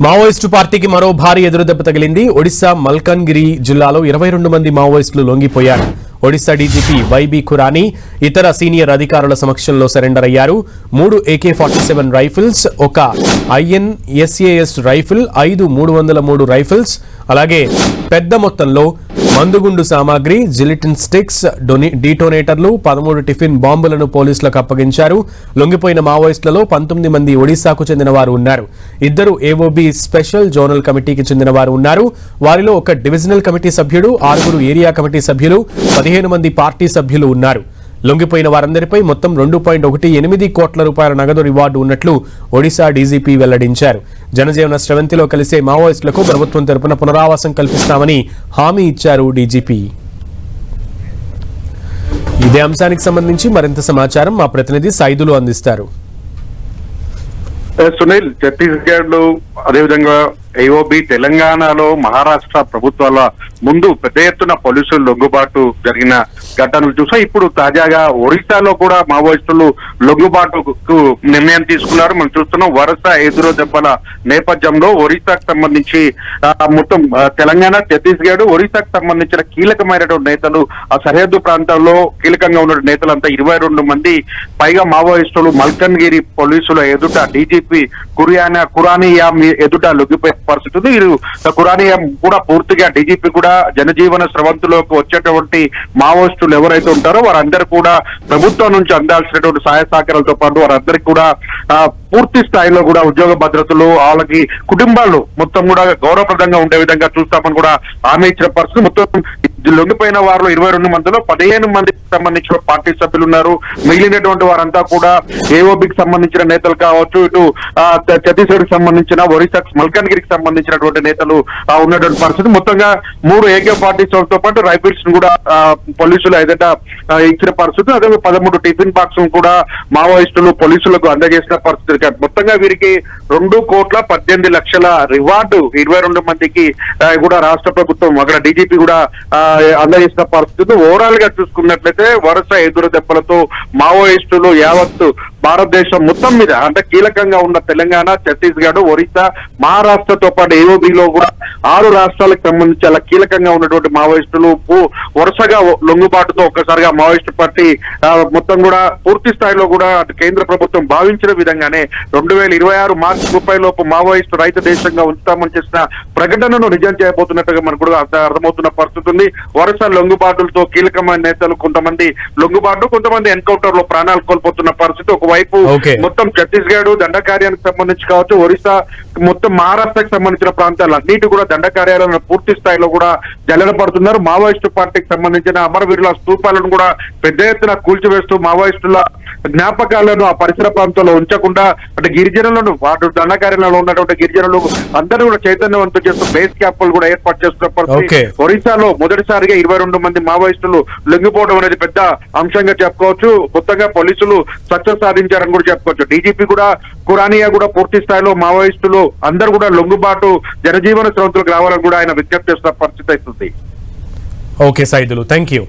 Maoist పార్టీకి మరో భారీ ఎదురుదెబ్బ తగిలింది. ఒడిశా మల్కన్గిరి జిల్లాలో 22 మంది మావోయిస్టులు లొంగిపోయారు. ఒడిశా డీజీపీ వైబీ ఖురానీ ఇతర సీనియర్ అధికారుల సమక్షంలో సరెండర్ అయ్యారు. 3 AK-47 రైఫిల్స్, ఒక INSAS రైఫిల్, 5 303 రైఫిల్స్, అలాగే పెద్ద మొత్తంలో మందుగుండు సామాగ్రి, జిలిటిన్ స్టిక్స్, డీటోనేటర్లు, 13 టిఫిన్ బాంబులను పోలీసులకు అప్పగించారు. లొంగిపోయిన మావోయిస్టులలో 19 మంది ఒడిశాకు చెందిన వారు ఉన్నారు. 2 AOB స్పెషల్ జోనల్ కమిటీకి చెందిన వారు ఉన్నారు. వారిలో ఒక డివిజనల్ కమిటీ సభ్యుడు, 6 ఏరియా కమిటీ సభ్యులు, 15 మంది పార్టీ సభ్యులు ఉన్నారు. లొంగిపోయిన వారందరిపై మొత్తం 2.18 కోట్ల రూపాయల నగదు రివార్డు ఉన్నట్లు ఒడిశా డీజీపీ వెల్లడించారు. జనజీవన స్రవంతిలో కలిసే మావోయిస్టులకు ప్రభుత్వం తరపున పునరావాసం కల్పిస్తామని హామీ ఇచ్చారు డీజీపీ. ఇదే అంశానికి సంబంధించి మరింత సమాచారం మా ప్రతినిధి సైదులు అందిస్తారు. సునీల్, ఛత్తీస్గఢ్ లో అదేవిధంగా AOB తెలంగాణలో మహారాష్ట్ర ప్రభుత్వాల ముందు పెద్ద ఎత్తున పోలీసులు లొంగుబాటు జరిగిన ఘటనలు చూసా. ఇప్పుడు తాజాగా ఒరిస్సాలో కూడా మావోయిస్టులు లొంగుబాటుకు నిర్ణయం తీసుకున్నారు. మనం చూస్తున్నాం వరుస ఎదురు దెబ్బల నేపథ్యంలో ఒరిస్సాకు సంబంధించి మొత్తం తెలంగాణ, ఛత్తీస్గఢ్, ఒరిస్సాకు సంబంధించిన కీలకమైనటువంటి నేతలు, ఆ సరిహద్దు ప్రాంతాల్లో కీలకంగా ఉన్న నేతలంతా 22 మంది పైగా మావోయిస్టులు మల్కన్గిరి పోలీసుల ఎదుట డీజీపీ ఖురానియా ఎదుట లొంగిపోయే పరిస్థితి ఉంది. ఖురానియా కూడా పూర్తిగా డీజీపీ కూడా జనజీవన స్రవంతిలోకి వచ్చేటువంటి మావోయిస్టులు ఎవరైతే ఉంటారో వారందరూ కూడా ప్రభుత్వం నుంచి అందాల్సినటువంటి సహాయ సహకారాలతో పాటు వారందరికీ కూడా పూర్తి స్థాయిలో కూడా ఉద్యోగ భద్రతలు, వాళ్ళకి కుటుంబాలు మొత్తం కూడా గౌరవప్రదంగా ఉండే విధంగా చూస్తామని కూడా హామీ ఇచ్చిన పరిస్థితి. మొత్తం లొంగిపోయిన వారిలో 22 మందిలో 15 మందికి సంబంధించిన పార్టీ సభ్యులు ఉన్నారు. మిగిలినటువంటి వారంతా కూడా AOBకి సంబంధించిన నేతలు కావచ్చు, ఇటు ఛత్తీస్గఢ్ కి సంబంధించిన ఒరిస్సా మల్కన్గిరికి సంబంధించినటువంటి నేతలు ఉన్నటువంటి పరిస్థితి. మొత్తంగా 3 AK-47తో పాటు రైఫిల్స్ కూడా పోలీసులు ఏదైతే ఇచ్చిన పరిస్థితి. అదే 13 టిఫిన్ బాక్స్ కూడా మావోయిస్టులు పోలీసులకు అందజేసిన పరిస్థితి. మొత్తంగా వీరికి 2,18,00,000 రివార్డు 22 మందికి కూడా రాష్ట్ర ప్రభుత్వం అక్కడ డీజీపీ కూడా అందజేసిన పరిస్థితి. ఓవరాల్ గా చూసుకున్నట్లయితే వరుస ఎదురు దెబ్బలతో మావోయిస్టులు యావత్తు భారతదేశం మొత్తం మీద అంటే కీలకంగా ఉన్న తెలంగాణ, ఛత్తీస్గఢ్, ఒరిస్సా, మహారాష్ట్రతో పాటు AOBలో కూడా 6 రాష్ట్రాలకు సంబంధించి అలా కీలకంగా ఉన్నటువంటి మావోయిస్టులు వరుసగా లొంగుబాటుతో ఒక్కసారిగా మావోయిస్టు పార్టీ మొత్తం కూడా పూర్తి స్థాయిలో కూడా కేంద్ర ప్రభుత్వం భావించిన విధంగానే 2026 మార్చి 30 లోపు మావోయిస్టు రైతు దేశంగా ఉంచుతామని చేసిన ప్రకటనను నిజం చేయబోతున్నట్టుగా మనకు కూడా అర్థమవుతున్న పరిస్థితి ఉంది. వరుస లొంగుబాటులతో కీలకమైన నేతలు కొంతమంది లొంగుబాటు, కొంతమంది ఎన్కౌంటర్ లో ప్రాణాలు కోల్పోతున్న పరిస్థితి. ఒకవైపు మొత్తం ఛత్తీస్గఢ్ దండకార్యానికి సంబంధించి కావచ్చు, ఒరిస్సా మొత్తం మహారాష్ట్రకు సంబంధించిన ప్రాంతాలు అన్నిటి కూడా దండకార్యాలను పూర్తి స్థాయిలో కూడా జల్లెడ పడుతున్నారు. మావోయిస్టు పార్టీకి సంబంధించిన అమరవీరుల స్తూపాలను కూడా పెద్ద ఎత్తున కూల్చివేస్తూ మావోయిస్టుల జ్ఞాపకాలను ఆ పరిసర ప్రాంతాల్లో ఉంచకుండా అంటే గిరిజనులను వాటి దండకార్యంలో ఉన్నటువంటి గిరిజనులు అందరూ కూడా చైతన్యవంతం చేస్తూ బేస్ క్యాంపులు కూడా ఏర్పాటు చేస్తున్న పరిస్థితి. ఒరిస్సాలో మొదటిసారిగా 22 మంది మావోయిస్టులు లొంగిపోవడం అనేది పెద్ద అంశంగా చెప్పుకోవచ్చు. మొత్తంగా పోలీసులు సక్సెస్ సాధించారని కూడా చెప్పుకోవచ్చు. డీజీపీ కూడా ఖురానియా కూడా పూర్తి స్థాయిలో మావోయిస్టులు అందరూ కూడా లొంగుబాటు జనజీవన స్రవంతులకు రావాలని కూడా ఆయన విజ్ఞప్తి చేస్తున్న పరిస్థితి అవుతుంది. Okay Saidulu, thank you.